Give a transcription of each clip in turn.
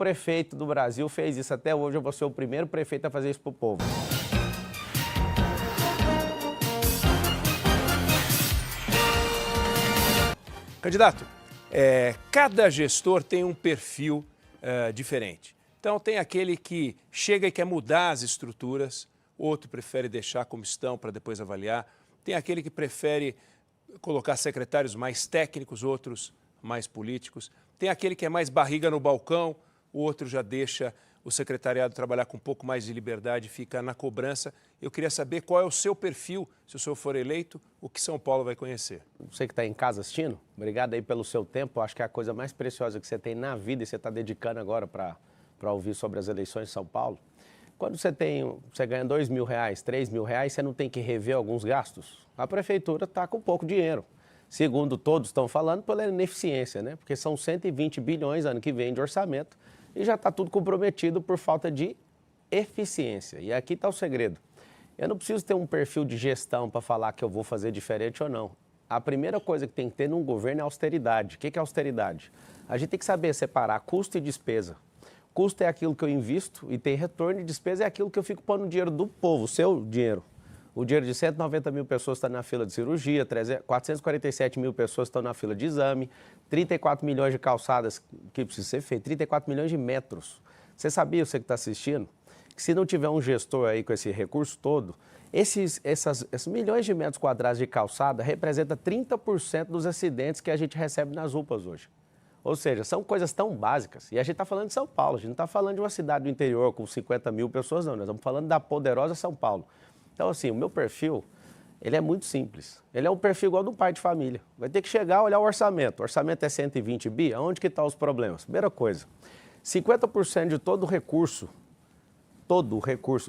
prefeito do Brasil fez isso. Até hoje eu vou ser o primeiro prefeito a fazer isso pro povo. Candidato, cada gestor tem um perfil diferente. Então, tem aquele que chega e quer mudar as estruturas, outro prefere deixar como estão para depois avaliar. Tem aquele que prefere colocar secretários mais técnicos, outros mais políticos. Tem aquele que é mais barriga no balcão, o outro já deixa o secretariado trabalhar com um pouco mais de liberdade, fica na cobrança. Eu queria saber qual é o seu perfil, se o senhor for eleito, o que São Paulo vai conhecer. Você que está em casa assistindo, obrigado aí pelo seu tempo. Acho que é a coisa mais preciosa que você tem na vida e você está dedicando agora para ouvir sobre as eleições de São Paulo. Quando você ganha R$2.000, R$3.000, você não tem que rever alguns gastos? A prefeitura está com pouco dinheiro. Segundo todos estão falando, pela ineficiência, né? Porque são 120 bilhões ano que vem de orçamento e já está tudo comprometido por falta de eficiência. E aqui está o segredo. Eu não preciso ter um perfil de gestão para falar que eu vou fazer diferente ou não. A primeira coisa que tem que ter num governo é austeridade. O que é austeridade? A gente tem que saber separar custo e despesa. Custo é aquilo que eu invisto e tem retorno, e despesa é aquilo que eu fico pondo dinheiro do povo, o seu dinheiro. O dinheiro de 190 mil pessoas está na fila de cirurgia, 447 mil pessoas estão na fila de exame, 34 milhões de calçadas que precisam ser feitas, 34 milhões de metros. Você sabia, você que está assistindo, que se não tiver um gestor aí com esse recurso todo, esses milhões de metros quadrados de calçada representa 30% dos acidentes que a gente recebe nas UPAs hoje. Ou seja, são coisas tão básicas. E a gente está falando de São Paulo, a gente não está falando de uma cidade do interior com 50 mil pessoas, não. Nós estamos falando da poderosa São Paulo. Então, assim, o meu perfil, ele é muito simples. Ele é um perfil igual do pai de família. Vai ter que chegar, olhar o orçamento. O orçamento é 120 bi, aonde que estão os problemas? Primeira coisa, 50% de todo o recurso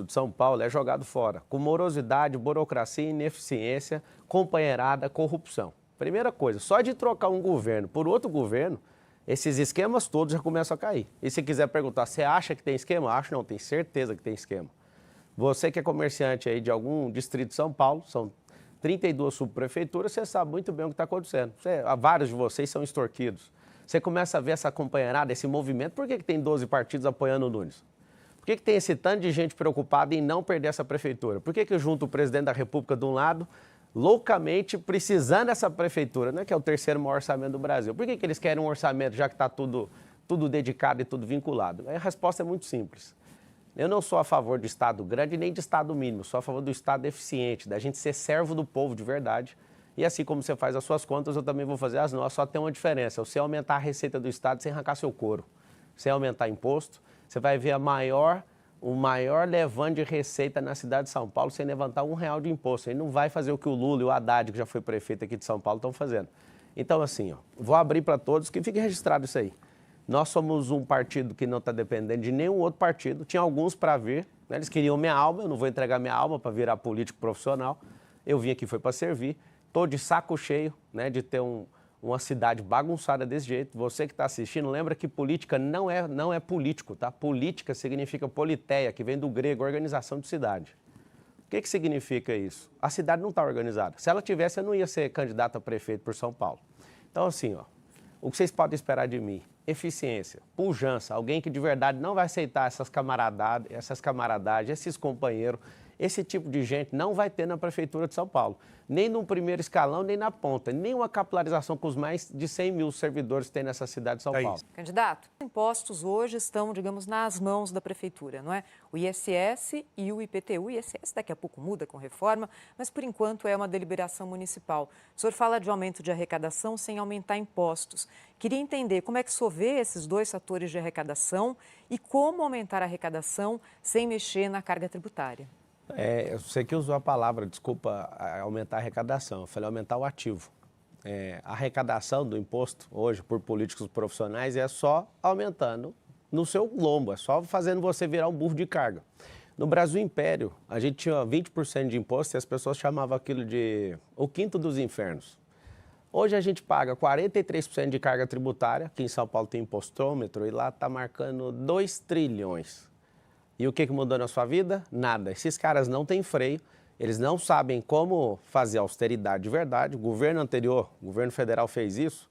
de São Paulo é jogado fora, com morosidade, burocracia, ineficiência, companheirada, corrupção. Primeira coisa, só de trocar um governo por outro governo, esses esquemas todos já começam a cair. E se quiser perguntar, você acha que tem esquema? Acho não, tenho certeza que tem esquema. Você que é comerciante aí de algum distrito de São Paulo, são 32 subprefeituras, você sabe muito bem o que está acontecendo. Vários de vocês são extorquidos. Você começa a ver essa companheirada, esse movimento. Por que tem 12 partidos apoiando o Nunes? Por que tem esse tanto de gente preocupada em não perder essa prefeitura? Por que junta o presidente da República de um lado, loucamente precisando dessa prefeitura, né, que é o terceiro maior orçamento do Brasil? Por que eles querem um orçamento já que está tudo dedicado e tudo vinculado? A resposta é muito simples. Eu não sou a favor do Estado grande nem de Estado mínimo, sou a favor do Estado eficiente, da gente ser servo do povo de verdade. E assim como você faz as suas contas, eu também vou fazer as nossas, só tem uma diferença: você aumentar a receita do Estado sem arrancar seu couro. Você aumentar imposto, você vai ver o maior levante de receita na cidade de São Paulo sem levantar R$1 de imposto. Ele não vai fazer o que o Lula e o Haddad, que já foi prefeito aqui de São Paulo, estão fazendo. Então, assim, vou abrir para todos, que fique registrado isso aí. Nós somos um partido que não está dependendo de nenhum outro partido. Tinha alguns para vir, né? Eles queriam minha alma, eu não vou entregar minha alma para virar político profissional. Eu vim aqui foi para servir. Estou de saco cheio, né, de ter uma cidade bagunçada desse jeito. Você que está assistindo, lembra que política não é político, tá? Política significa politeia, que vem do grego, organização de cidade. O que significa isso? A cidade não está organizada. Se ela tivesse, eu não ia ser candidato a prefeito por São Paulo. Então, assim, o que vocês podem esperar de mim? Eficiência, pujança, alguém que de verdade não vai aceitar essas camaradagens, esses companheiros. Esse tipo de gente não vai ter na Prefeitura de São Paulo, nem no primeiro escalão, nem na ponta, nem uma capilarização com os mais de 100 mil servidores que tem nessa cidade de São Paulo. Candidato, os impostos hoje estão, digamos, nas mãos da Prefeitura, não é? O ISS e o IPTU. O ISS daqui a pouco muda com reforma, mas por enquanto é uma deliberação municipal. O senhor fala de aumento de arrecadação sem aumentar impostos. Queria entender como é que o senhor vê esses dois fatores de arrecadação e como aumentar a arrecadação sem mexer na carga tributária. Você que usou a palavra, desculpa, aumentar a arrecadação. Eu falei aumentar o ativo. A arrecadação do imposto hoje por políticos profissionais é só aumentando no seu lombo, é só fazendo você virar um burro de carga. No Brasil Império, a gente tinha 20% de imposto e as pessoas chamavam aquilo de o quinto dos infernos. Hoje a gente paga 43% de carga tributária, aqui em São Paulo tem impostômetro e lá está marcando 2 trilhões. E o que mudou na sua vida? Nada. Esses caras não têm freio, eles não sabem como fazer austeridade de verdade. O governo anterior, o governo federal fez isso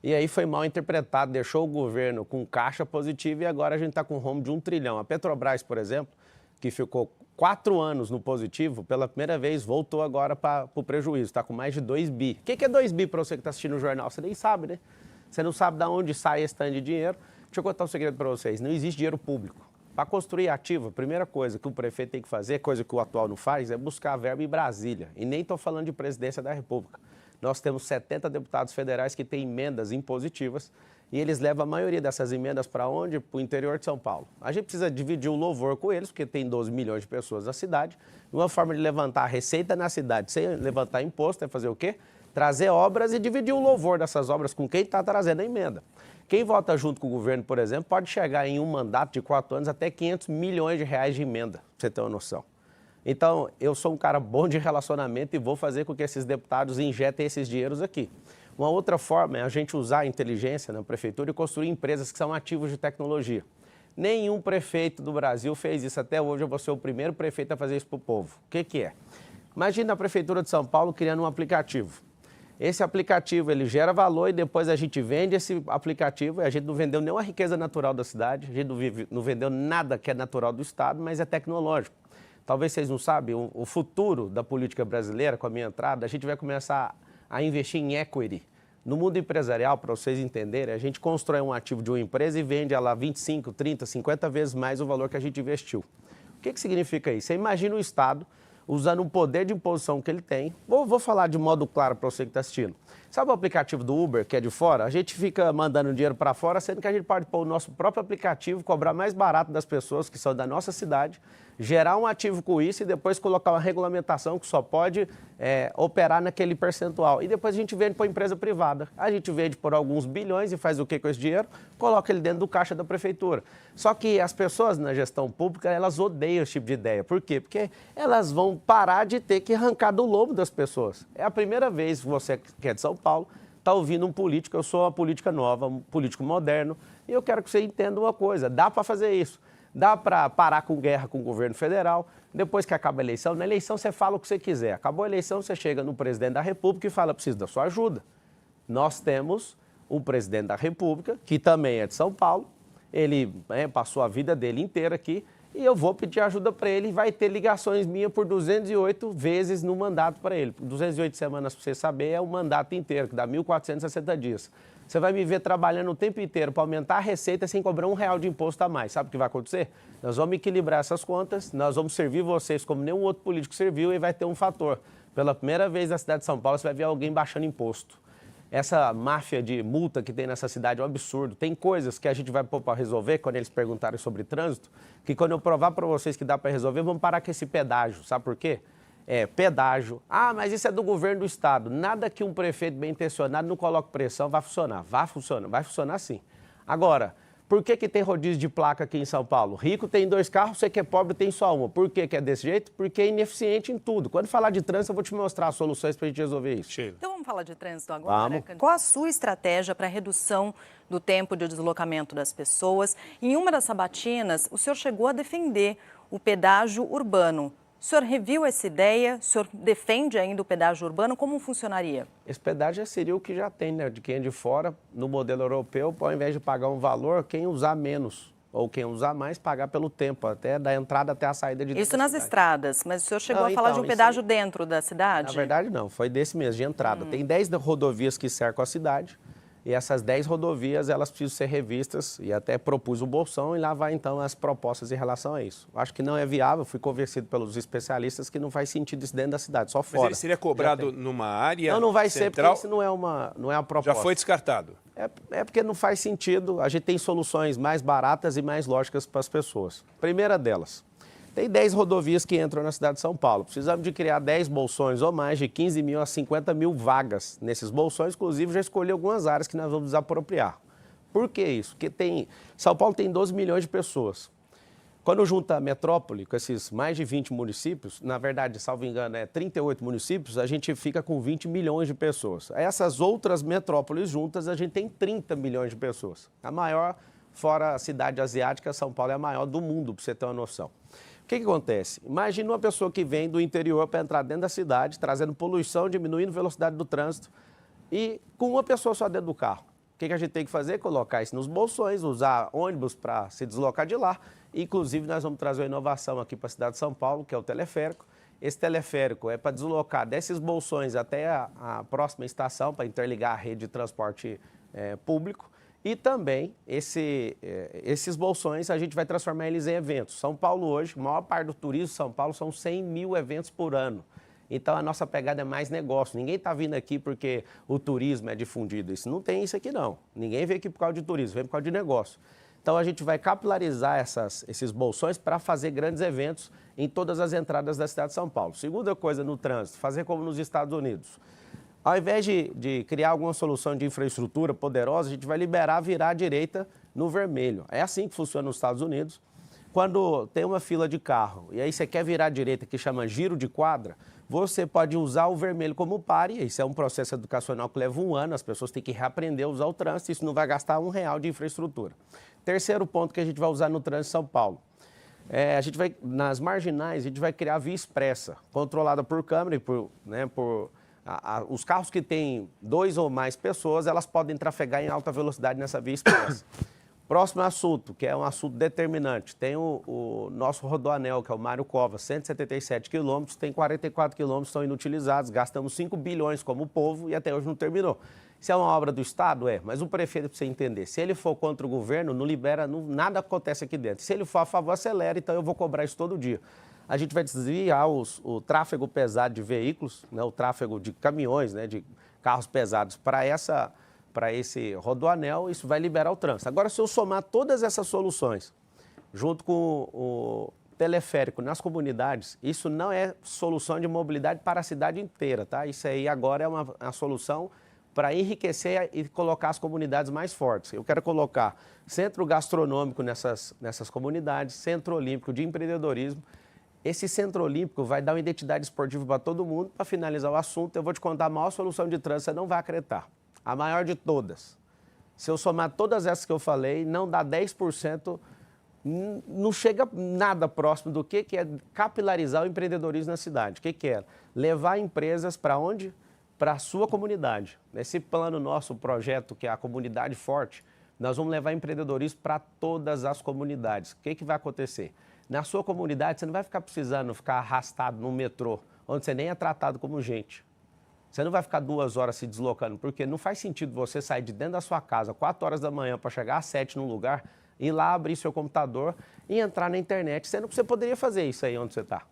E aí foi mal interpretado, deixou o governo com caixa positivo e agora a gente está com um rombo de 1 trilhão. A Petrobras, por exemplo, que ficou 4 anos no positivo, pela primeira vez voltou agora para o prejuízo, está com mais de 2 bi. O que é 2 bi para você que está assistindo o jornal? Você nem sabe, né? Você não sabe de onde sai esse tanto de dinheiro. Deixa eu contar um segredo para vocês, não existe dinheiro público. Para construir ativo, a primeira coisa que o prefeito tem que fazer, coisa que o atual não faz, é buscar verba em Brasília. E nem estou falando de presidência da República. Nós temos 70 deputados federais que têm emendas impositivas e eles levam a maioria dessas emendas para onde? Para o interior de São Paulo. A gente precisa dividir o louvor com eles, porque tem 12 milhões de pessoas na cidade. Uma forma de levantar a receita na cidade sem levantar imposto é fazer o quê? Trazer obras e dividir o louvor dessas obras com quem está trazendo a emenda. Quem vota junto com o governo, por exemplo, pode chegar em um mandato de 4 anos até 500 milhões de reais de emenda, para você ter uma noção. Então, eu sou um cara bom de relacionamento e vou fazer com que esses deputados injetem esses dinheiros aqui. Uma outra forma é a gente usar a inteligência na prefeitura e construir empresas que são ativos de tecnologia. Nenhum prefeito do Brasil fez isso até hoje, eu vou ser o primeiro prefeito a fazer isso para o povo. O que é? Imagina a Prefeitura de São Paulo criando um aplicativo. Esse aplicativo, ele gera valor e depois a gente vende esse aplicativo e a gente não vendeu nenhuma riqueza natural da cidade, a gente não vendeu nada que é natural do Estado, mas é tecnológico. Talvez vocês não sabem, o futuro da política brasileira, com a minha entrada, a gente vai começar a investir em equity. No mundo empresarial, para vocês entenderem, a gente constrói um ativo de uma empresa e vende ela 25, 30, 50 vezes mais o valor que a gente investiu. O que significa isso? Você imagina o Estado usando o poder de imposição que ele tem. Vou falar de modo claro para você que está assistindo. Sabe o aplicativo do Uber, que é de fora? A gente fica mandando dinheiro para fora, sendo que a gente pode pôr o nosso próprio aplicativo, cobrar mais barato das pessoas que são da nossa cidade, gerar um ativo com isso e depois colocar uma regulamentação que só pode operar naquele percentual. E depois a gente vende para a empresa privada. A gente vende por alguns bilhões e faz o que com esse dinheiro? Coloca ele dentro do caixa da prefeitura. Só que as pessoas na gestão pública, elas odeiam esse tipo de ideia. Por quê? Porque elas vão parar de ter que arrancar do lombo das pessoas. É a primeira vez que você que é de São Paulo está ouvindo um político, eu sou uma política nova, um político moderno, e eu quero que você entenda uma coisa, dá para fazer isso. Dá para parar com guerra com o governo federal, depois que acaba a eleição, na eleição você fala o que você quiser. Acabou a eleição, você chega no presidente da República e fala, preciso da sua ajuda. Nós temos um presidente da República, que também é de São Paulo, ele passou a vida dele inteira aqui, e eu vou pedir ajuda para ele e vai ter ligações minhas por 208 vezes no mandato para ele. 208 semanas, para você saber, é o mandato inteiro, que dá 1.460 dias. Você vai me ver trabalhando o tempo inteiro para aumentar a receita sem cobrar R$1 de imposto a mais. Sabe o que vai acontecer? Nós vamos equilibrar essas contas, nós vamos servir vocês como nenhum outro político serviu e vai ter um fator. Pela primeira vez na cidade de São Paulo, você vai ver alguém baixando imposto. Essa máfia de multa que tem nessa cidade é um absurdo. Tem coisas que a gente vai pôr para resolver, quando eles perguntarem sobre trânsito, que quando eu provar para vocês que dá para resolver, vamos parar com esse pedágio. Sabe por quê? Pedágio. Ah, mas isso é do governo do Estado. Nada que um prefeito bem intencionado não coloque pressão vai funcionar. Vai funcionar sim. Agora, por que tem rodízio de placa aqui em São Paulo? Rico tem 2 carros, você que é pobre tem só uma. Por que é desse jeito? Porque é ineficiente em tudo. Quando falar de trânsito, eu vou te mostrar as soluções para a gente resolver isso. Sheila. Então vamos falar de trânsito agora. Vamos. Qual a sua estratégia para a redução do tempo de deslocamento das pessoas? Em uma das sabatinas, o senhor chegou a defender o pedágio urbano. O senhor reviu essa ideia? O senhor defende ainda o pedágio urbano? Como funcionaria? Esse pedágio seria o que já tem, né? De quem é de fora, no modelo europeu, ao invés de pagar um valor, quem usar menos ou quem usar mais, pagar pelo tempo, até da entrada até a saída de dentro. Isso nas estradas, mas o senhor chegou Não, a falar então, de um pedágio dentro da cidade? Na verdade, não. Foi desse mesmo, de entrada. Tem 10 rodovias que cercam a cidade. E essas 10 rodovias, elas precisam ser revistas e até propus o Bolsão e lá vai então as propostas em relação a isso. Acho que não é viável, fui convencido pelos especialistas que não faz sentido isso dentro da cidade, só fora. Mas ele seria cobrado numa área não vai central? ser, porque isso não é uma proposta. Já foi descartado? É porque não faz sentido, a gente tem soluções mais baratas e mais lógicas para as pessoas. Primeira delas, tem 10 rodovias que entram na cidade de São Paulo. Precisamos de criar 10 bolsões ou mais, de 15 mil a 50 mil vagas nesses bolsões. Inclusive, já escolhi algumas áreas que nós vamos desapropriar. Por que isso? Porque São Paulo tem 12 milhões de pessoas. Quando junta a metrópole, com esses mais de 20 municípios, na verdade, salvo engano, 38 municípios, a gente fica com 20 milhões de pessoas. Essas outras metrópoles juntas, a gente tem 30 milhões de pessoas. A maior, fora a cidade asiática, São Paulo é a maior do mundo, para você ter uma noção. O que acontece? Imagina uma pessoa que vem do interior para entrar dentro da cidade, trazendo poluição, diminuindo a velocidade do trânsito e com uma pessoa só dentro do carro. O que a gente tem que fazer? Colocar isso nos bolsões, usar ônibus para se deslocar de lá. Inclusive, nós vamos trazer uma inovação aqui para a cidade de São Paulo, que é o teleférico. Esse teleférico é para deslocar desses bolsões até a próxima estação, para interligar a rede de transporte público. E também esses bolsões a gente vai transformar eles em eventos. São Paulo hoje, a maior parte do turismo de São Paulo são 100 mil eventos por ano. Então a nossa pegada é mais negócio. Ninguém está vindo aqui porque o turismo é difundido. Isso não tem isso aqui não. Ninguém vem aqui por causa de turismo, vem por causa de negócio. Então a gente vai capilarizar esses bolsões para fazer grandes eventos em todas as entradas da cidade de São Paulo. Segunda coisa no trânsito, fazer como nos Estados Unidos. Ao invés de criar alguma solução de infraestrutura poderosa, a gente vai liberar virar à direita no vermelho. É assim que funciona nos Estados Unidos. Quando tem uma fila de carro e aí você quer virar à direita, que chama giro de quadra, você pode usar o vermelho como pare. Isso é um processo educacional que leva 1 ano, as pessoas têm que reaprender a usar o trânsito, isso não vai gastar R$1 de infraestrutura. Terceiro ponto que a gente vai usar no trânsito de São Paulo. A gente vai, nas marginais, a gente vai criar via expressa, controlada por câmera e os carros que têm 2 ou mais pessoas, elas podem trafegar em alta velocidade nessa via expressa. Próximo assunto, que é um assunto determinante, tem o nosso rodoanel, que é o Mário Covas, 177 quilômetros, tem 44 quilômetros, estão inutilizados, gastamos 5 bilhões como povo e até hoje não terminou. Se é uma obra do Estado, mas o prefeito, para você entender, se ele for contra o governo, não libera, nada acontece aqui dentro. Se ele for a favor, acelera, então eu vou cobrar isso todo dia. A gente vai desviar o tráfego pesado de veículos, o tráfego de caminhões, de carros pesados para esse rodoanel, isso vai liberar o trânsito. Agora, se eu somar todas essas soluções, junto com o teleférico nas comunidades, isso não é solução de mobilidade para a cidade inteira, tá? Isso aí agora é uma solução para enriquecer e colocar as comunidades mais fortes. Eu quero colocar centro gastronômico nessas comunidades, centro olímpico de empreendedorismo. Esse centro olímpico vai dar uma identidade esportiva para todo mundo. Para finalizar o assunto, eu vou te contar a maior solução de trânsito, você não vai acreditar. A maior de todas. Se eu somar todas essas que eu falei, não dá 10%, não chega nada próximo do que é capilarizar o empreendedorismo na cidade. O que é? Levar empresas para onde? Para a sua comunidade. Nesse plano nosso, o projeto que é a Comunidade Forte, nós vamos levar empreendedorismo para todas as comunidades. O que vai acontecer? Na sua comunidade, você não vai precisando ficar arrastado no metrô, onde você nem é tratado como gente. Você não vai ficar 2 horas se deslocando, porque não faz sentido você sair de dentro da sua casa 4 horas da manhã para chegar às 7 num lugar, ir lá abrir seu computador e entrar na internet, sendo que você poderia fazer isso aí onde você está.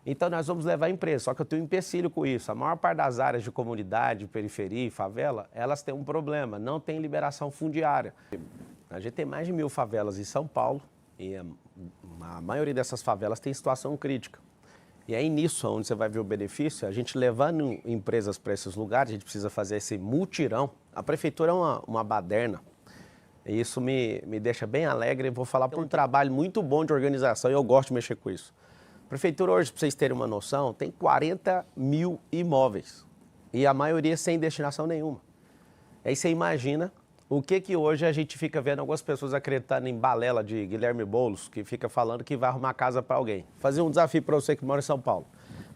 Então nós vamos levar a empresa, só que eu tenho um empecilho com isso. A maior parte das áreas de comunidade, periferia e favela, elas têm um problema, não tem liberação fundiária. A gente tem mais de 1000 favelas em São Paulo e a maioria dessas favelas tem situação crítica. E aí nisso, onde você vai ver o benefício, a gente levando empresas para esses lugares, a gente precisa fazer esse mutirão. A prefeitura é uma baderna, e isso me deixa bem alegre. Eu vou falar por um trabalho muito bom de organização e eu gosto de mexer com isso. A prefeitura hoje, para vocês terem uma noção, tem 40 mil imóveis e a maioria sem destinação nenhuma. Aí você imagina o que hoje a gente fica vendo algumas pessoas acreditando em balela de Guilherme Boulos, que fica falando que vai arrumar casa para alguém. Fazer um desafio para você que mora em São Paulo.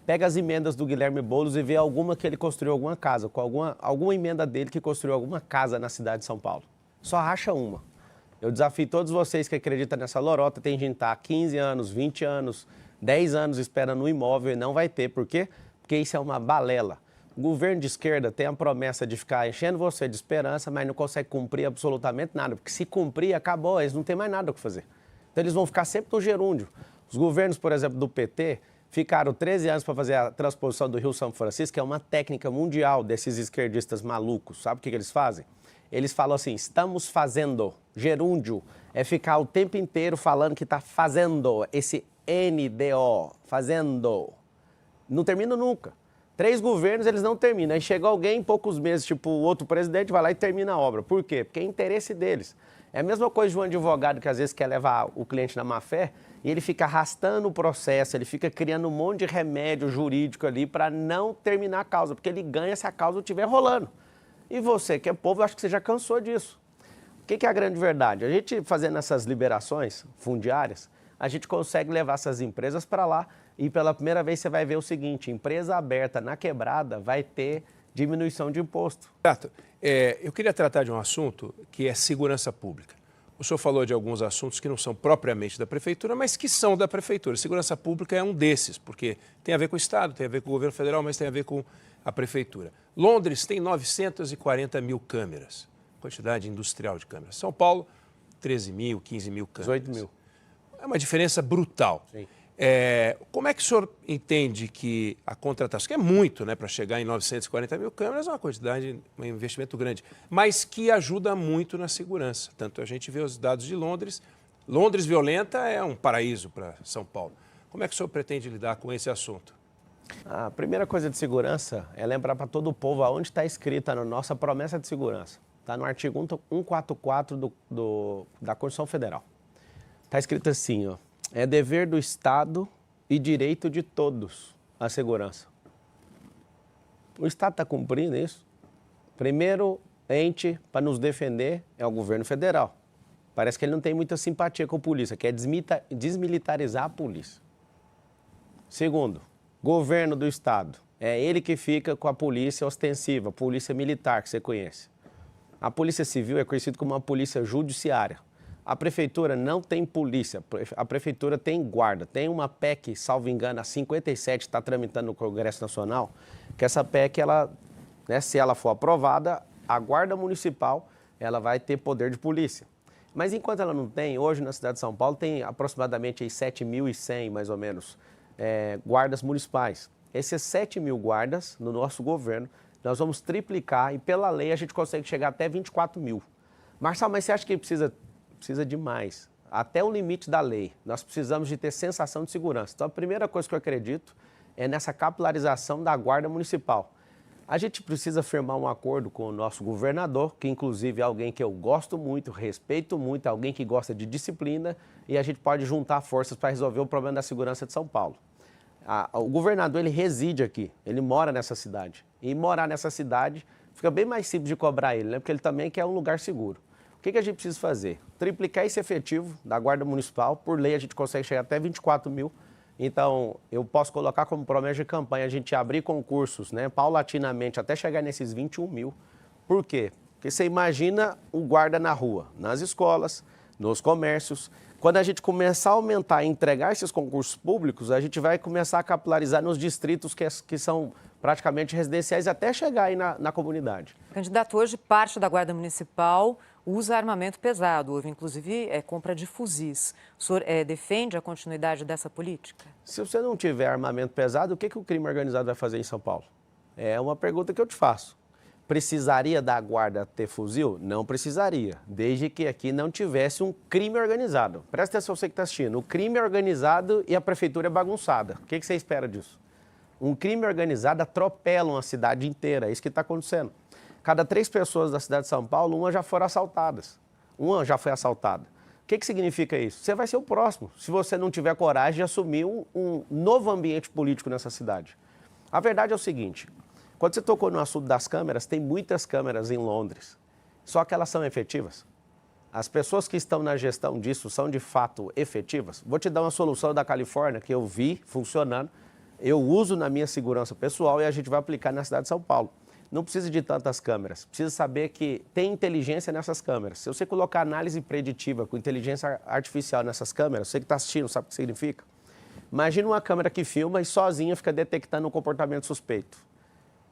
Pega as emendas do Guilherme Boulos e vê alguma que ele construiu alguma casa, com alguma emenda dele que construiu alguma casa na cidade de São Paulo. Só acha uma. Eu desafio todos vocês que acreditam nessa lorota, tem gente que está há 15 anos, 20 anos, 10 anos esperando um imóvel e não vai ter. Por quê? Porque isso é uma balela. O governo de esquerda tem a promessa de ficar enchendo você de esperança, mas não consegue cumprir absolutamente nada. Porque se cumprir, acabou, eles não têm mais nada o que fazer. Então eles vão ficar sempre no gerúndio. Os governos, por exemplo, do PT, ficaram 13 anos para fazer a transposição do Rio São Francisco, que é uma técnica mundial desses esquerdistas malucos. Sabe o que eles fazem? Eles falam assim, estamos fazendo. Gerúndio é ficar o tempo inteiro falando que está fazendo. Esse NDO, fazendo. Não termina nunca. 3 governos, eles não terminam. Aí chega alguém em poucos meses, tipo o outro presidente, vai lá e termina a obra. Por quê? Porque é interesse deles. É a mesma coisa de um advogado que às vezes quer levar o cliente na má fé e ele fica arrastando o processo, ele fica criando um monte de remédio jurídico ali para não terminar a causa, porque ele ganha se a causa estiver rolando. E você, que é povo, eu acho que você já cansou disso. O que é a grande verdade? A gente fazendo essas liberações fundiárias, a gente consegue levar essas empresas para lá e pela primeira vez você vai ver o seguinte, empresa aberta na quebrada vai ter diminuição de imposto. Exato. Eu queria tratar de um assunto que é segurança pública. O senhor falou de alguns assuntos que não são propriamente da Prefeitura, mas que são da Prefeitura. Segurança pública é um desses, porque tem a ver com o Estado, tem a ver com o governo federal, mas tem a ver com a Prefeitura. Londres tem 940 mil câmeras, quantidade industrial de câmeras. São Paulo, 13 mil, 15 mil câmeras. 18 mil. É uma diferença brutal. Sim. Como é que o senhor entende que a contratação, que é muito, né, para chegar em 940 mil câmeras, é uma quantidade, um investimento grande, mas que ajuda muito na segurança. Tanto a gente vê os dados de Londres. Londres violenta é um paraíso para São Paulo. Como é que o senhor pretende lidar com esse assunto? A primeira coisa de segurança é lembrar para todo o povo aonde está escrita na nossa promessa de segurança. Está no artigo 144 da Constituição Federal. Está escrito assim, ó. É dever do Estado e direito de todos a segurança. O Estado está cumprindo isso. Primeiro ente para nos defender é o governo federal. Parece que ele não tem muita simpatia com a polícia, quer desmilitarizar a polícia. Segundo, governo do Estado. É ele que fica com a polícia ostensiva, a polícia militar que você conhece. A polícia civil é conhecida como uma polícia judiciária. A prefeitura não tem polícia, a prefeitura tem guarda. Tem uma PEC, salvo engano, a 57, está tramitando no Congresso Nacional, que essa PEC, se ela for aprovada, a guarda municipal ela vai ter poder de polícia. Mas enquanto ela não tem, hoje na cidade de São Paulo tem aproximadamente 7.100, mais ou menos, guardas municipais. Esses 7.000 guardas, no nosso governo, nós vamos triplicar e pela lei a gente consegue chegar até 24 mil. Marçal, mas você acha que precisa demais, até o limite da lei. Nós precisamos de ter sensação de segurança. Então, a primeira coisa que eu acredito é nessa capilarização da Guarda Municipal. A gente precisa firmar um acordo com o nosso governador, que inclusive é alguém que eu gosto muito, respeito muito, alguém que gosta de disciplina, e a gente pode juntar forças para resolver o problema da segurança de São Paulo. O governador, ele reside aqui, ele mora nessa cidade. E morar nessa cidade fica bem mais simples de cobrar ele, né? Porque ele também quer um lugar seguro. O que a gente precisa fazer? Triplicar esse efetivo da Guarda Municipal. Por lei, a gente consegue chegar até 24 mil. Então, eu posso colocar como promessa de campanha a gente abrir concursos, né, paulatinamente, até chegar nesses 21 mil. Por quê? Porque você imagina o guarda na rua, nas escolas, nos comércios. Quando a gente começar a aumentar e entregar esses concursos públicos, a gente vai começar a capilarizar nos distritos que são praticamente residenciais até chegar aí na comunidade. Candidato, hoje parte da Guarda Municipal usa armamento pesado, houve inclusive compra de fuzis. O senhor defende a continuidade dessa política? Se você não tiver armamento pesado, o que o crime organizado vai fazer em São Paulo? É uma pergunta que eu te faço. Precisaria da guarda ter fuzil? Não precisaria, desde que aqui não tivesse um crime organizado. Presta atenção você que está assistindo, o crime é organizado e a prefeitura é bagunçada. O que você espera disso? Um crime organizado atropela uma cidade inteira, é isso que está acontecendo. Cada 3 pessoas da cidade de São Paulo, uma já foram assaltadas. Uma já foi assaltada. O que significa isso? Você vai ser o próximo, se você não tiver coragem de assumir um novo ambiente político nessa cidade. A verdade é o seguinte, quando você tocou no assunto das câmeras, tem muitas câmeras em Londres, só que elas são efetivas. As pessoas que estão na gestão disso são de fato efetivas. Vou te dar uma solução da Califórnia que eu vi funcionando, eu uso na minha segurança pessoal e a gente vai aplicar na cidade de São Paulo. Não precisa de tantas câmeras, precisa saber que tem inteligência nessas câmeras. Se você colocar análise preditiva com inteligência artificial nessas câmeras, você que está assistindo sabe o que significa? Imagina uma câmera que filma e sozinha fica detectando um comportamento suspeito.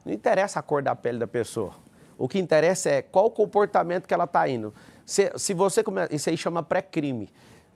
Não interessa a cor da pele da pessoa. O que interessa é qual o comportamento que ela está indo. Se você isso aí chama pré-crime.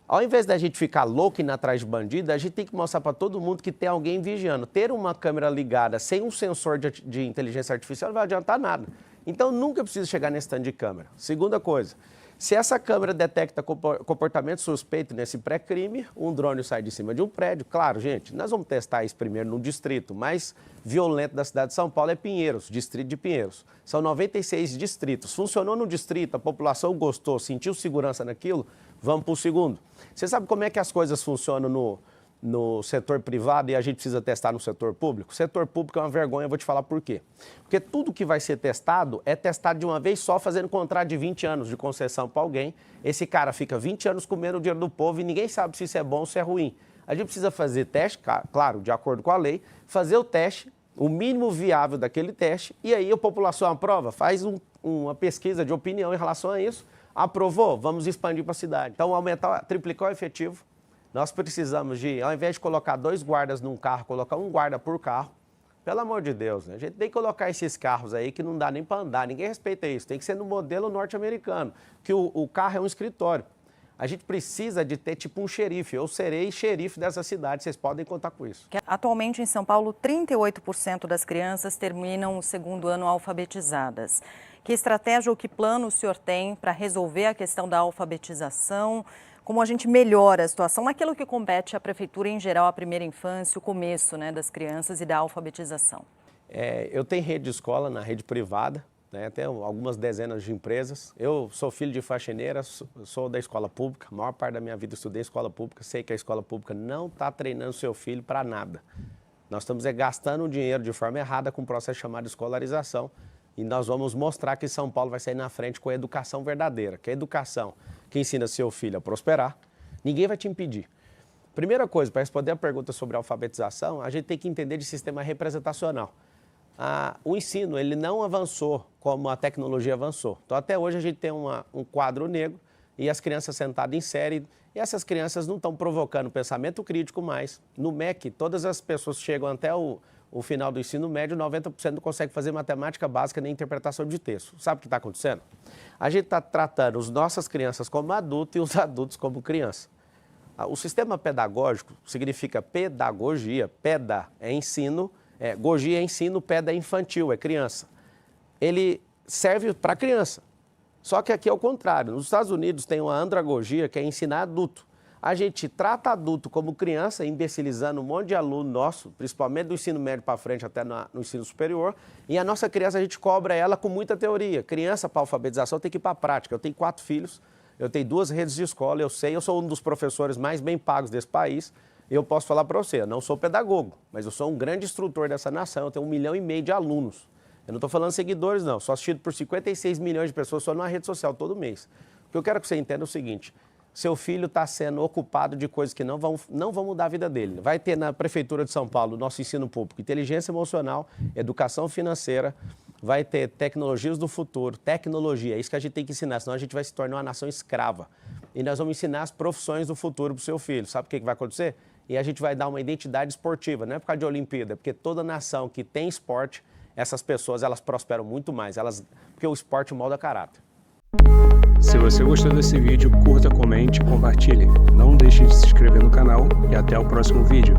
Ao invés da gente ficar louco indo atrás de bandido, a gente tem que mostrar para todo mundo que tem alguém vigiando. Ter uma câmera ligada sem um sensor de inteligência artificial não vai adiantar nada. Então, nunca precisa chegar nesse tanto de câmera. Segunda coisa, se essa câmera detecta comportamento suspeito nesse pré-crime, um drone sai de cima de um prédio. Claro, gente, nós vamos testar isso primeiro no distrito mais violento da cidade de São Paulo é Pinheiros, distrito de Pinheiros. São 96 distritos. Funcionou no distrito, a população gostou, sentiu segurança naquilo, vamos para o segundo. Você sabe como é que as coisas funcionam no setor privado e a gente precisa testar no setor público? O setor público é uma vergonha, eu vou te falar por quê. Porque tudo que vai ser testado é testado de uma vez só, fazendo contrato de 20 anos de concessão para alguém. Esse cara fica 20 anos comendo o dinheiro do povo e ninguém sabe se isso é bom ou se é ruim. A gente precisa fazer teste, claro, de acordo com a lei, fazer o teste, o mínimo viável daquele teste, e aí a população aprova, faz uma pesquisa de opinião em relação a isso, aprovou, vamos expandir para a cidade. Então, triplicar o efetivo. Nós precisamos de, ao invés de colocar 2 guardas num carro, colocar 1 guarda por carro. Pelo amor de Deus, né? A gente tem que colocar esses carros aí que não dá nem para andar, ninguém respeita isso. Tem que ser no modelo norte-americano, que o carro é um escritório. A gente precisa de ter tipo um xerife. Eu serei xerife dessa cidade, vocês podem contar com isso. Atualmente em São Paulo, 38% das crianças terminam o 2º ano alfabetizadas. Que estratégia ou que plano o senhor tem para resolver a questão da alfabetização? Como a gente melhora a situação naquilo que compete à prefeitura em geral, a primeira infância, o começo, né, das crianças e da alfabetização? Eu tenho rede de escola na rede privada, né, tenho algumas dezenas de empresas. Eu sou filho de faxineira, sou da escola pública, a maior parte da minha vida estudei escola pública, sei que a escola pública não está treinando seu filho para nada. Nós estamos gastando o dinheiro de forma errada com um processo chamado escolarização. E nós vamos mostrar que São Paulo vai sair na frente com a educação verdadeira, que é a educação que ensina seu filho a prosperar, ninguém vai te impedir. Primeira coisa, para responder a pergunta sobre a alfabetização, a gente tem que entender de sistema representacional. O ensino, ele não avançou como a tecnologia avançou. Então, até hoje, a gente tem um quadro negro e as crianças sentadas em série, e essas crianças não estão provocando pensamento crítico mais. No MEC, todas as pessoas chegam até o final do ensino médio, 90% não consegue fazer matemática básica nem interpretação de texto. Sabe o que está acontecendo? A gente está tratando as nossas crianças como adultos e os adultos como criança. O sistema pedagógico significa pedagogia, peda é ensino, gogia é ensino, peda é infantil, é criança. Ele serve para criança, só que aqui é o contrário. Nos Estados Unidos tem uma andragogia, que é ensinar adulto. A gente trata adulto como criança, imbecilizando um monte de aluno nosso, principalmente do ensino médio para frente até no ensino superior, e a nossa criança a gente cobra ela com muita teoria. Criança para alfabetização tem que ir para a prática. Eu tenho 4 filhos, eu tenho 2 redes de escola, eu sou um dos professores mais bem pagos desse país, e eu posso falar para você, eu não sou pedagogo, mas eu sou um grande instrutor dessa nação, eu tenho 1,5 milhão de alunos. Eu não estou falando seguidores não, sou assistido por 56 milhões de pessoas só numa rede social todo mês. O que eu quero que você entenda é o seguinte: seu filho está sendo ocupado de coisas que não vão mudar a vida dele. Vai ter na Prefeitura de São Paulo, nosso ensino público, inteligência emocional, educação financeira, vai ter tecnologias do futuro, tecnologia, é isso que a gente tem que ensinar, senão a gente vai se tornar uma nação escrava. E nós vamos ensinar as profissões do futuro para o seu filho. Sabe o que vai acontecer? E a gente vai dar uma identidade esportiva, não é por causa de Olimpíada, é porque toda nação que tem esporte, essas pessoas elas prosperam muito mais, porque o esporte molda caráter. Se você gostou desse vídeo, curta, comente e compartilhe. Não deixe de se inscrever no canal e até o próximo vídeo.